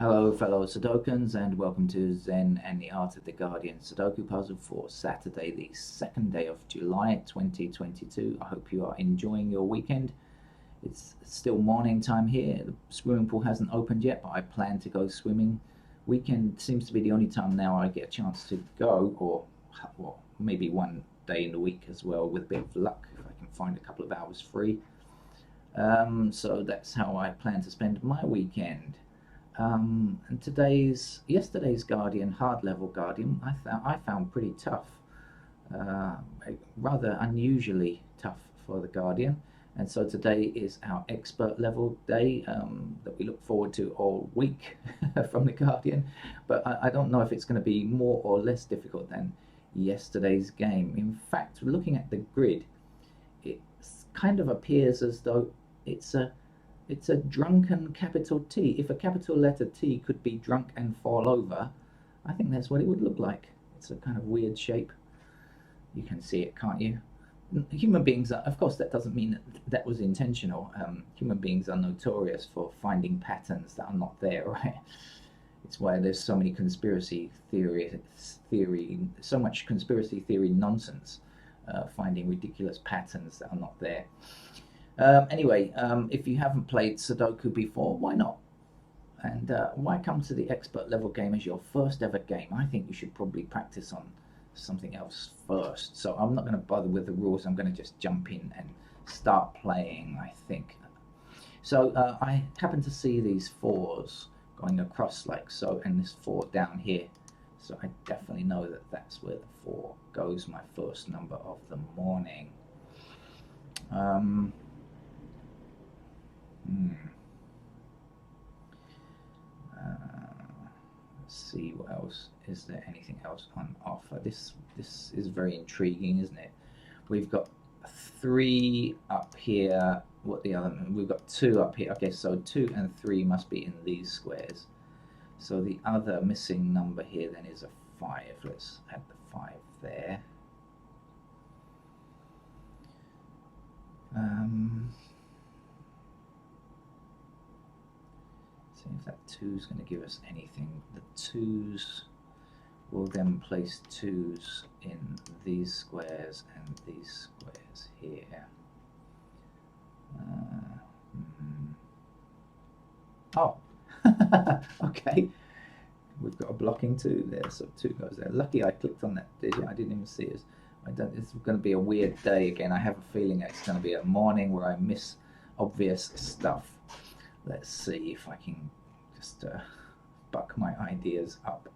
Hello, fellow Sudokans, and welcome to Zen and the Art of the Guardian Sudoku puzzle for Saturday, the 2nd day of July 2022. I hope you are enjoying your weekend. It's still morning time here. The swimming pool hasn't opened yet, but I plan to go swimming. Weekend seems to be the only time now I get a chance to go, or maybe one day in the week as well, with a bit of luck, if I can find a couple of hours free. So that's how I plan to spend my weekend. And yesterday's Guardian, hard level Guardian, I found pretty tough, uh, rather unusually tough for the Guardian. And so today is our expert level day that we look forward to all week from the Guardian. But I don't know if it's going to be more or less difficult than yesterday's game. In fact, looking at the grid, it kind of appears as though it's a it's a drunken capital T. If a capital letter T could be drunk and fall over, I think that's what it would look like. It's a kind of weird shape. You can see it, can't you? Human beings are, of course, that doesn't mean that that was intentional. Human beings are notorious for finding patterns that are not there, right? It's why there's so many so much conspiracy theory nonsense, finding ridiculous patterns that are not there. Anyway, if you haven't played Sudoku before, why not? And why come to the expert level game as your first ever game? I think you should probably practice on something else first. So I'm not going to bother with the rules. I'm going to just jump in and start playing, I think. So I happen to see these fours going across like so, and this four down here. So I definitely know that that's where the four goes, my first number of the morning. Um, hmm. Let's see what else. Is there anything else on offer? This is very intriguing, isn't it? We've got three up here. What the other? We've got two up here. Okay, so 2 and 3 must be in these squares. So the other missing number here then is a 5. Let's add the 5 there. See if that 2 is going to give us anything. The 2's will then place 2's in these squares and these squares here. Oh, okay. We've got a blocking 2 there, so 2 goes there. Lucky I clicked on that digit. I didn't even see it. It's going to be a weird day again. I have a feeling it's going to be a morning where I miss obvious stuff. Let's see if I can just buck my ideas up.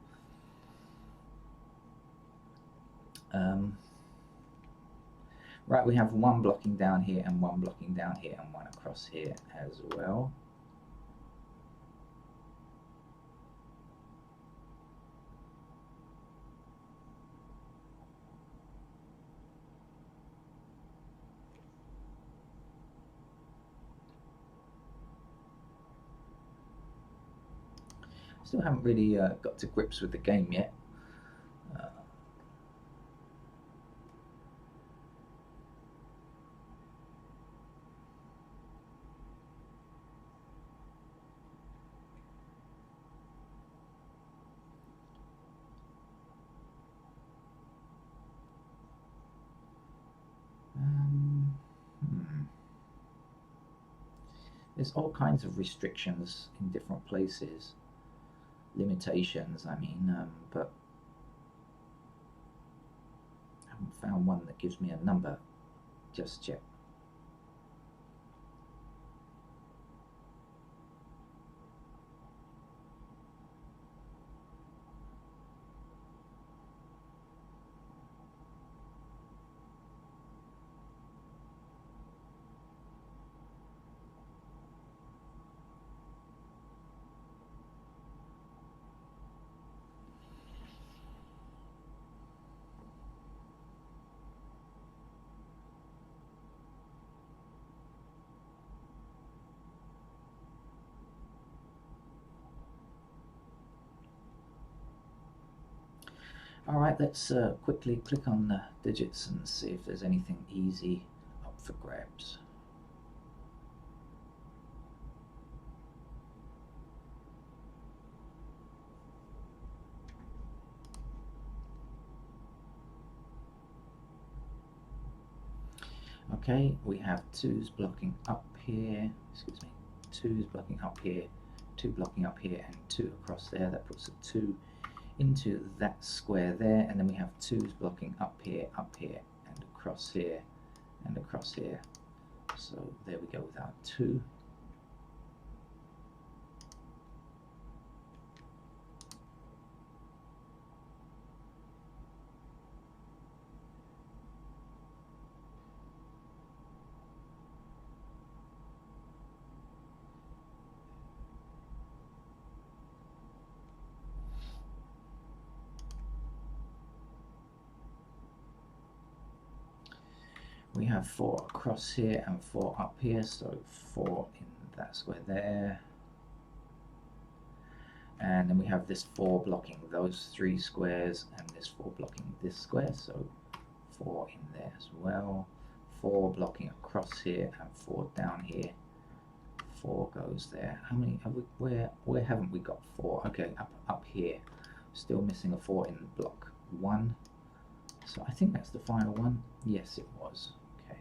Right, we have one blocking down here and one blocking down here and one across here as well. Still haven't really got to grips with the game yet. There's all kinds of restrictions in different places, limitations, I mean, but I haven't found one that gives me a number just yet. Alright, let's quickly click on the digits and see if there's anything easy up for grabs. Okay, we have 2's blocking up here, excuse me, 2's blocking up here, 2 blocking up here, and 2 across there. That puts a 2 into that square there, and then we have 2's blocking up here, and across here, and across here. So there we go with our 2. We have 4 across here and 4 up here, so 4 in that square there. And then we have this 4 blocking those 3 squares, and this 4 blocking this square, so 4 in there as well. 4 blocking across here and 4 down here. 4 goes there. How many have we, where haven't we got 4? Okay, up here. Still missing a 4 in block 1. So I think that's the final one. Yes, it was. Okay.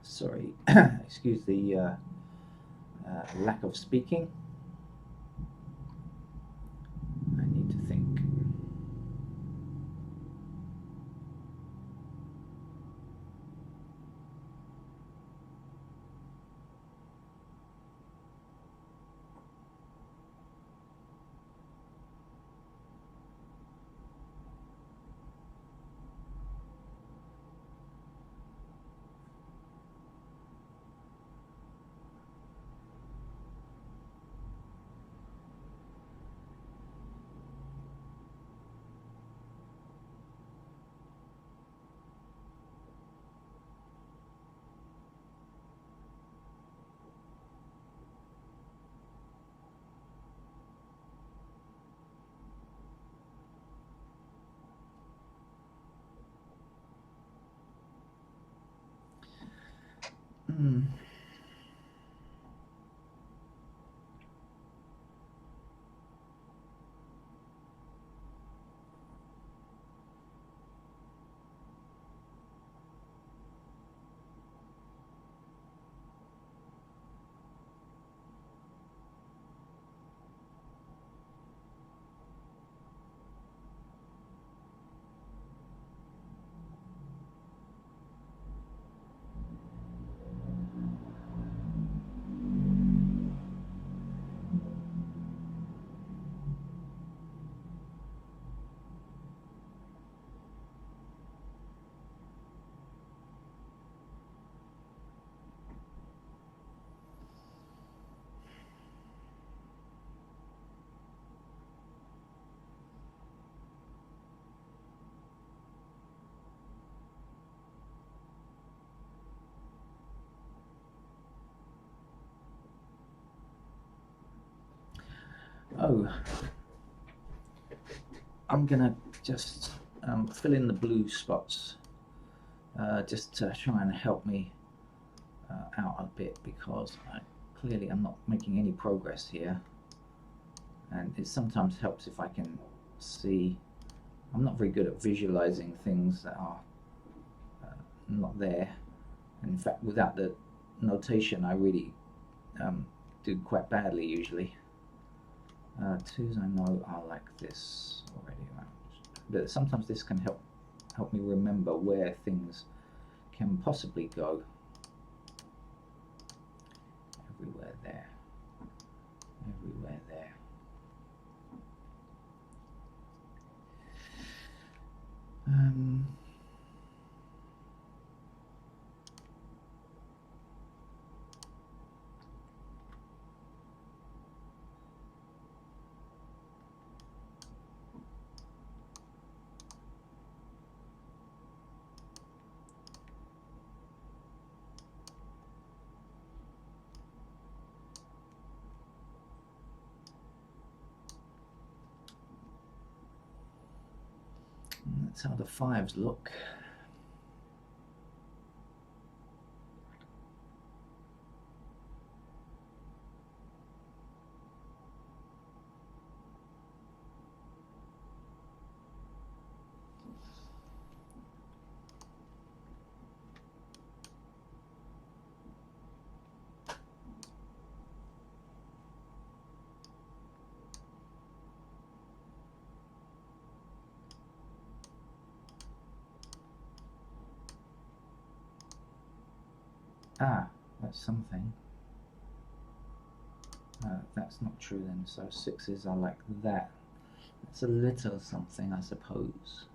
Sorry, excuse the lack of speaking. I need to think. Hmm. So I'm gonna just fill in the blue spots just to try and help me out a bit, because clearly I'm not making any progress here, and it sometimes helps if I can see. I'm not very good at visualizing things that are not there. In fact, without the notation, I really do quite badly usually. Twos I know are like this already, but sometimes this can help me remember where things can possibly go. Everywhere there, everywhere there. That's how the fives look. Ah, that's something. That's not true then, so sixes are like that. That's a little something, I suppose.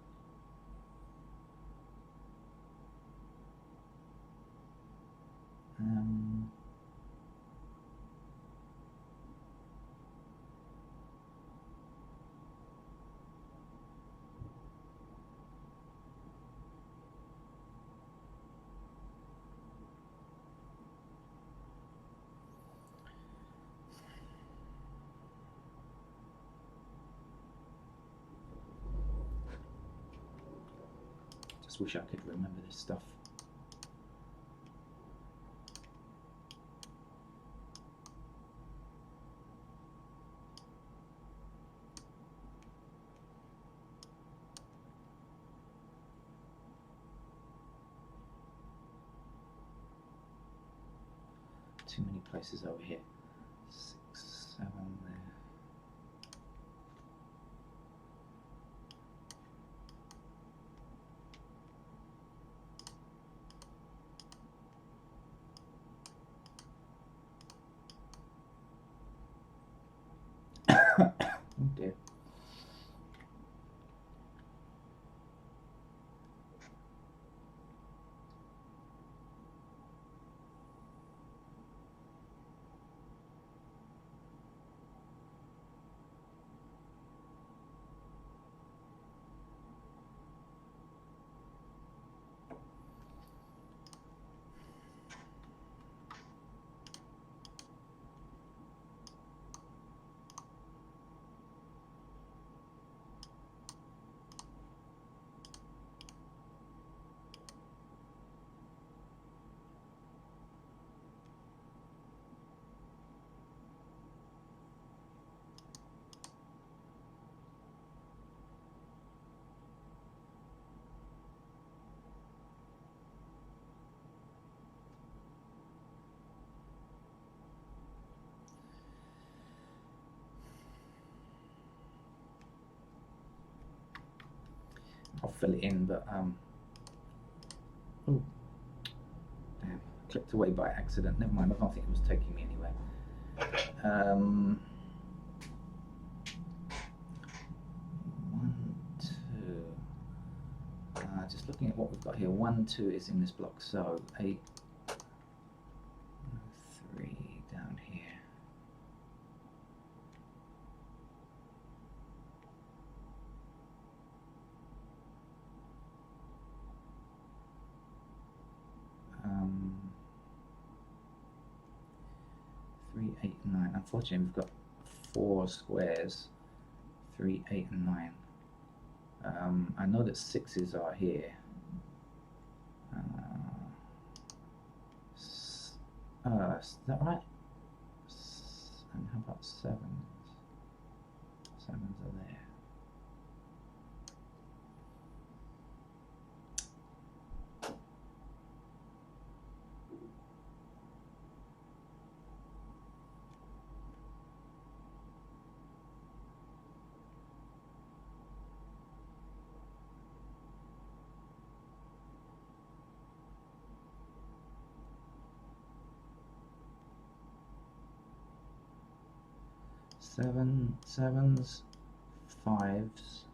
Just wish I could remember this stuff. Too many places over here. 6, 7 there. Oh dear. I'll fill it in, but oh damn, clicked away by accident. Never mind, I don't think it was taking me anywhere. 1, 2. Just looking at what we've got here. 1, 2 is in this block, so 8, 3 down here. Three, 8, 9. Unfortunately, we've got 4 squares, 3, 8 and 9. I know that 6s are here. Is that right? And how about 7s? 7s are there. Sevens, 5s.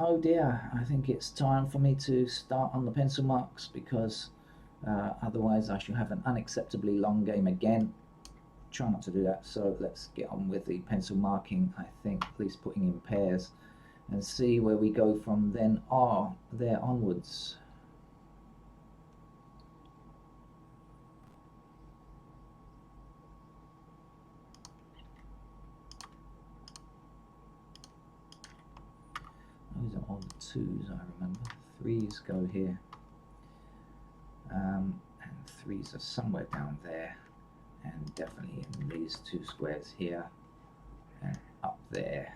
Oh dear, I think it's time for me to start on the pencil marks, because otherwise I shall have an unacceptably long game again. Try not to do that, so let's get on with the pencil marking, I think, at least putting in pairs, and see where we go from then there onwards. Those are all the 2s, I remember. 3s go here. And 3s are somewhere down there. And definitely in these 2 squares here. And up there.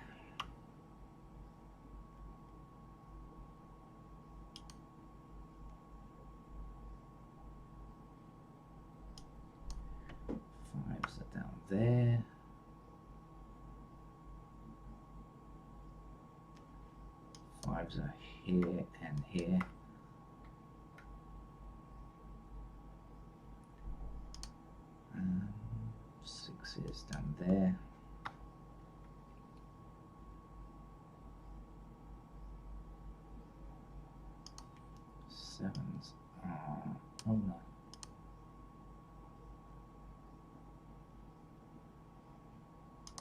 Fives are down there. Fives are here and here. Sixes down there. Sevens are, oh no.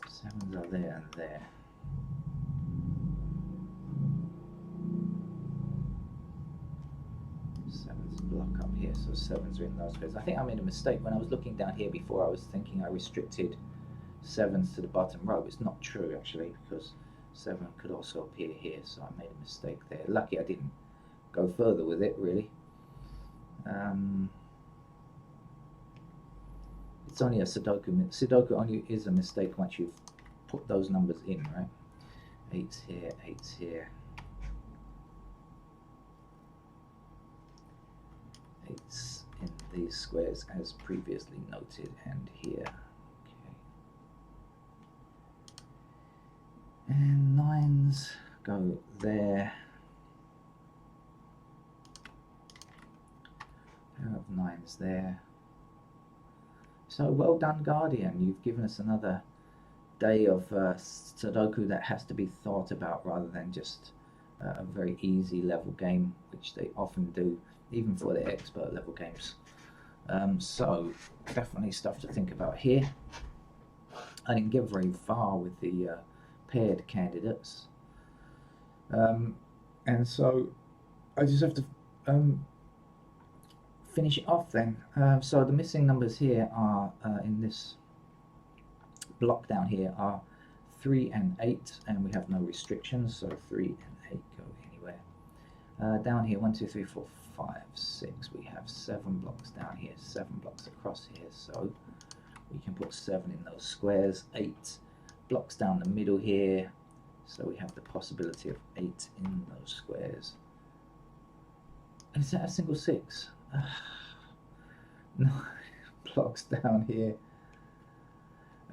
Sevens are there and there. Sevens block up here, so 7s are in those squares. I think I made a mistake when I was looking down here before. I was thinking I restricted 7s to the bottom row. It's not true actually, because 7 could also appear here, so I made a mistake there. Lucky I didn't go further with it, really. It's only a Sudoku. Sudoku only is a mistake once you've put those numbers in, right? 8's here, 8's here. 8's in these squares as previously noted, and here. Okay. And 9's go there. Pair of 9's there. So well done, Guardian. You've given us another day of Sudoku that has to be thought about, rather than just a very easy level game, which they often do, even for their expert level games. So definitely stuff to think about here. I didn't get very far with the paired candidates, and so I just have to finish it off then. So the missing numbers here are in this block down here are 3 and 8, and we have no restrictions, so 3 and 8 go anywhere. Down here, 1, 2, 3, 4, 5, 6. We have 7 blocks down here, 7 blocks across here, so we can put 7 in those squares. 8 blocks down the middle here, so we have the possibility of 8 in those squares. Is that a single 6? No, blocks down here.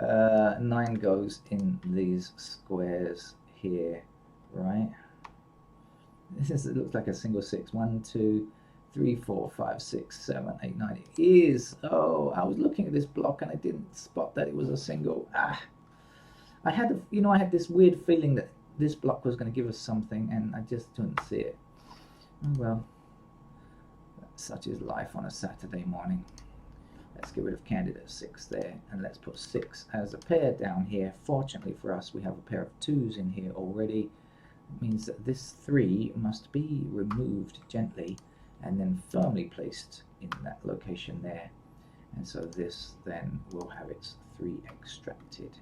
9 goes in these squares here, right? It looks like a single 6. 1, 2, 3, 4, 5, 6, 7, 8, 9. It is. Oh, I was looking at this block and I didn't spot that it was a single. I had, I had this weird feeling that this block was going to give us something, and I just didn't see it. Oh well, such is life on a Saturday morning. Let's get rid of candidate 6 there, and let's put 6 as a pair down here. Fortunately for us, we have a pair of 2s in here already. It means that this 3 must be removed gently and then firmly placed in that location there. And so this then will have its 3 extracted.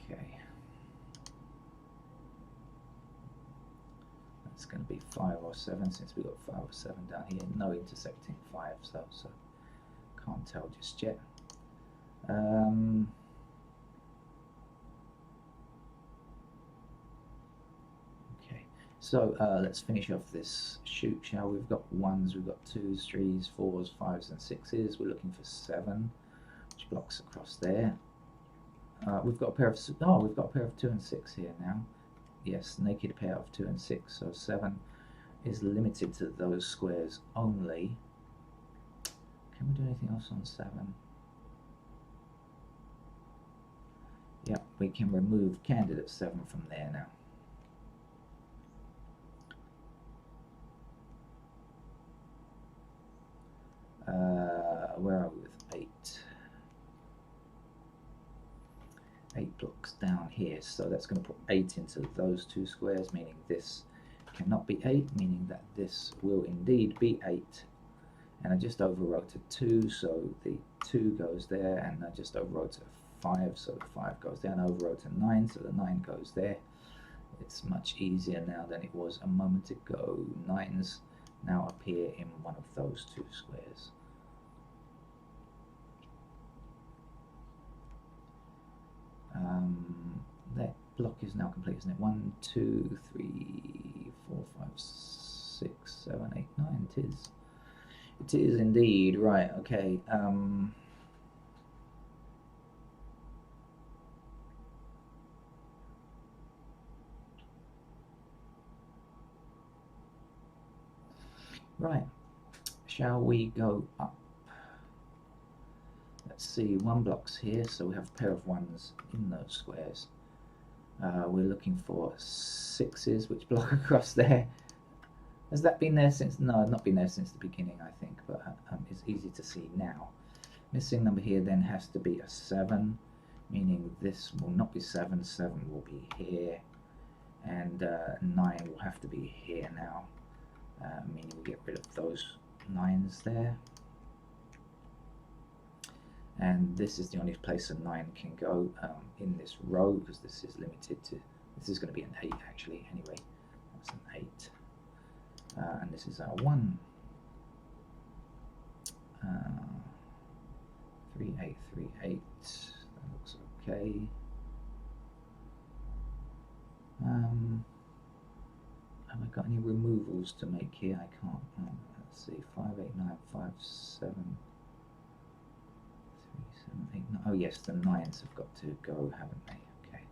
Okay. That's going to be 5 or 7, since we got 5 or 7 down here. No intersecting 5, so can't tell just yet. Okay, so let's finish off this shoot, shall we? We've got 1s, we've got 2s, 3s, 4s, 5s, and 6s. We're looking for 7, which blocks across there. We've got a pair of 2 and 6 here now. Yes, naked pair of 2 and 6, so 7 is limited to those squares only. Can we do anything else on 7? Yeah, we can remove candidate 7 from there now. Where are we with 8? 8 blocks down here, so that's going to put 8 into those 2 squares, meaning this cannot be 8, meaning that this will indeed be 8. And I just overwrote a 2, so the 2 goes there, and I just overwrote a 5, so the 5 goes there, and I overwrote a 9, so the 9 goes there. It's much easier now than it was a moment ago. 9s now appear in one of those 2 squares. That block is now complete, isn't it? 1, 2, 3, 4, 5, 6, 7, 8, 9. It is. It is indeed. Right, okay. Right. Shall we go up? Let's see, 1 block's here, so we have a pair of 1s in those squares. We're looking for 6s, which block across there. Has that been there since? No, not been there since the beginning, I think, but it's easy to see now. Missing number here then has to be a 7, meaning this will not be 7. 7 will be here, and 9 will have to be here now, meaning we get rid of those 9s there. And this is the only place a 9 can go in this row, because this is limited to, this is going to be an 8 actually, anyway. That's an 8. And this is our 1. 3, 8, 3, 8. That looks okay. Have I got any removals to make here? I can't. Let's see. 5, 8, 9, 5, 7. 7, 8, 9. Oh yes, the 9s have got to go, haven't they? Okay.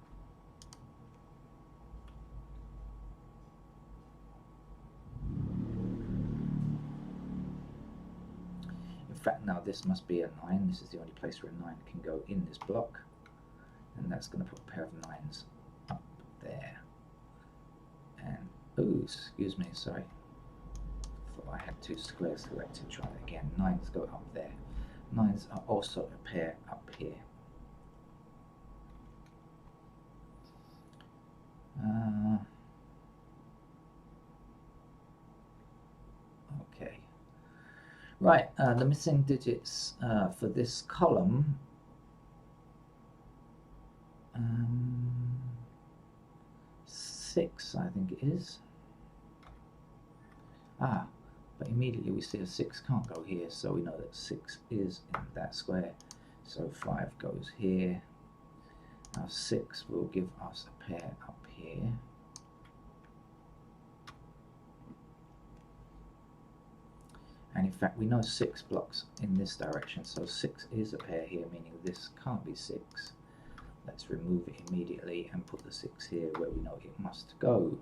In fact, now this must be a 9. This is the only place where a 9 can go in this block, and that's going to put a pair of 9s up there. And oh, excuse me, sorry. Thought I had 2 squares selected. Try that again. 9s go up there. 9s are also a pair up here. Okay. Right, the missing digits for this column. 6, I think it is. But immediately we see a 6 can't go here, so we know that 6 is in that square. So 5 goes here. Now 6 will give us a pair up here. And in fact, we know 6 blocks in this direction, so 6 is a pair here, meaning this can't be 6. Let's remove it immediately and put the 6 here where we know it must go.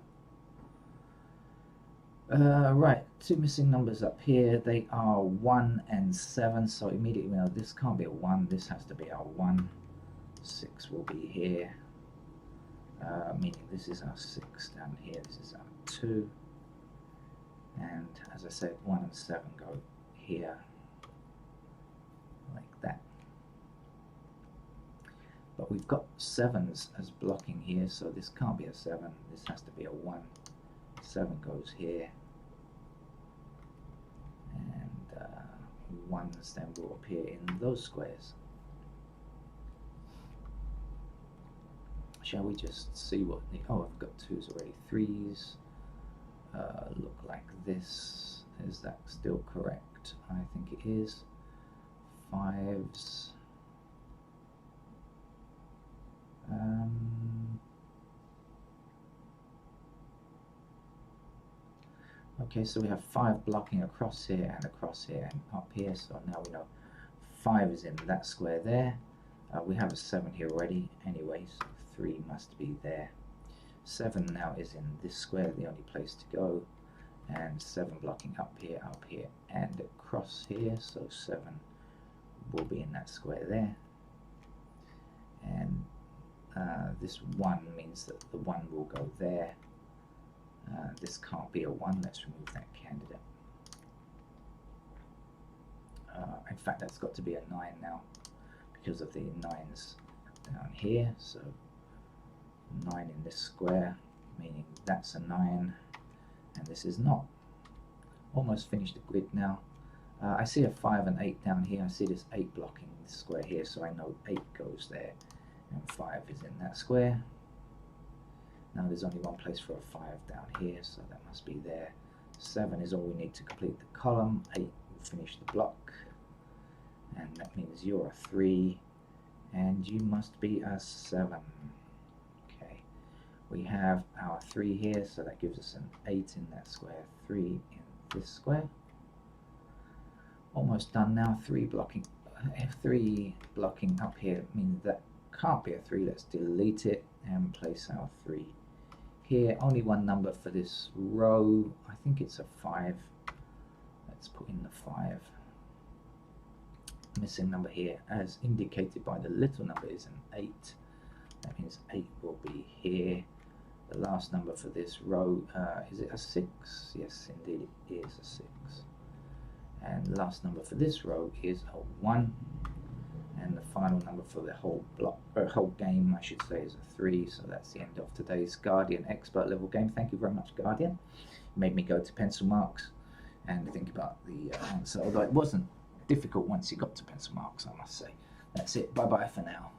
Right, 2 missing numbers up here. They are 1 and 7, so immediately we know this can't be a 1, this has to be a 1. 6 will be here. meaning this is our 6 down here, this is our 2, and as I said, 1 and 7 go here, like that. But we've got 7s as blocking here, so this can't be a 7, this has to be a 1. 7 goes here, and 1s then will appear in those squares. Shall we just see what the, oh, I've got 2s already. 3s look like this. Is that still correct? I think it is. 5s. Okay, so we have 5 blocking across here and across here and up here, so now we know 5 is in that square there. We have a 7 here already anyway, so 3 must be there. 7 now is in this square, the only place to go, and 7 blocking up here, and across here, so 7 will be in that square there. And this 1 means that the 1 will go there. This can't be a 1, let's remove that candidate. In fact, that's got to be a 9 now, because of the 9s down here, so 9 in this square, meaning that's a 9, and this is not. Almost finished the grid now. I see a 5 and 8 down here, I see this 8 blocking this square here, so I know 8 goes there, and 5 is in that square. Now there's only one place for a 5 down here, so that must be there. 7 is all we need to complete the column, 8 will finish the block, and that means you're a 3, and you must be a 7. Okay, we have our 3 here, so that gives us an 8 in that square, 3 in this square. Almost done now. 3 blocking, F3 blocking up here means that can't be a 3. Let's delete it and place our 3 here. Only one number for this row. I think it's a 5. Let's put in the 5. Missing number here, as indicated by the little number, is an 8. That means 8 will be here. The last number for this row, is it a 6? Yes, indeed it is a 6. And the last number for this row is a 1. And the final number for the whole block, or whole game, I should say, is a 3. So that's the end of today's Guardian Expert level game. Thank you very much, Guardian. It made me go to pencil marks and think about the answer, although it wasn't difficult once you got to pencil marks, I must say. That's it. Bye bye for now.